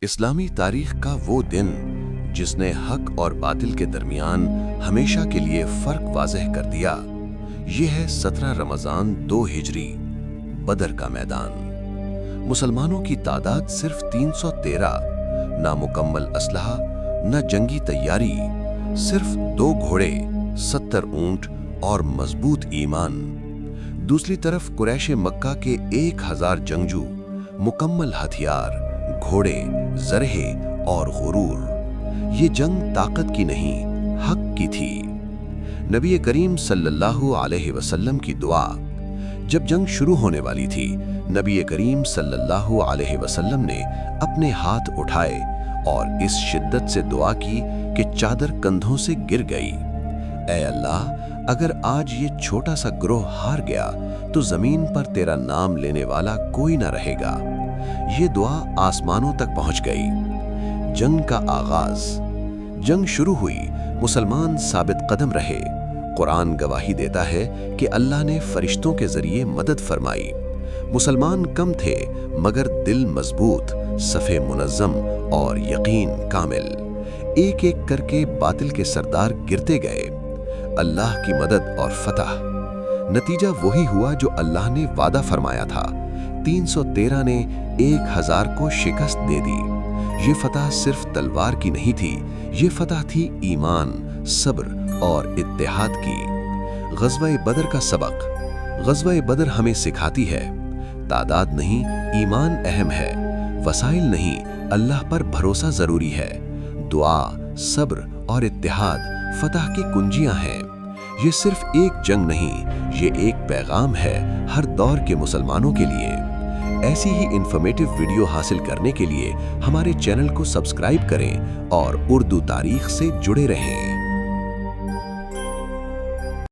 اسلامی تاریخ کا وہ دن جس نے حق اور باطل کے درمیان ہمیشہ کے لیے فرق واضح کر دیا، یہ ہے 17 رمضان 2 ہجری، بدر کا میدان۔ مسلمانوں کی تعداد صرف 313، نہ مکمل اسلحہ نہ جنگی تیاری، صرف 2 گھوڑے، 70 اونٹ اور مضبوط ایمان۔ دوسری طرف قریش مکہ کے 1000 جنگجو، مکمل ہتھیار، گھوڑے، زرہے اور غرور۔ یہ جنگ طاقت کی نہیں، حق کی تھی۔ نبی کریم صلی اللہ علیہ وسلم کی دعا۔ جب جنگ شروع ہونے والی تھی، نبی کریم صلی اللہ علیہ وسلم نے اپنے ہاتھ اٹھائے اور اس شدت سے دعا کی کہ چادر کندھوں سے گر گئی۔ اے اللہ، اگر آج یہ چھوٹا سا گروہ ہار گیا تو زمین پر تیرا نام لینے والا کوئی نہ رہے گا۔ یہ دعا آسمانوں تک پہنچ گئی۔ جنگ کا آغاز۔ جنگ شروع ہوئی، مسلمان ثابت قدم رہے۔ قرآن گواہی دیتا ہے کہ اللہ نے فرشتوں کے ذریعے مدد فرمائی۔ مسلمان کم تھے مگر دل مضبوط، صف منظم اور یقین کامل۔ ایک ایک کر کے باطل کے سردار گرتے گئے۔ اللہ کی مدد اور فتح۔ نتیجہ وہی ہوا جو اللہ نے وعدہ فرمایا تھا۔ 313 نے 1000 کو شکست دے دی۔ یہ فتح صرف تلوار کی نہیں تھی، یہ فتح تھی ایمان، صبر اور اتحاد کی۔ غزوہ بدر کا سبق۔ غزوہ بدر ہمیں سکھاتی ہے، تعداد نہیں، ایمان اہم ہے۔ وسائل نہیں، اللہ پر بھروسہ ضروری ہے۔ دعا، صبر اور اتحاد فتح کی کنجیاں ہیں۔ یہ صرف ایک جنگ نہیں، یہ ایک پیغام ہے ہر دور کے مسلمانوں کے لیے۔ ایسی ہی انفارمیٹیو ویڈیو حاصل کرنے کے لیے ہمارے چینل کو سبسکرائب کریں اور اردو تاریخ سے جڑے رہیں۔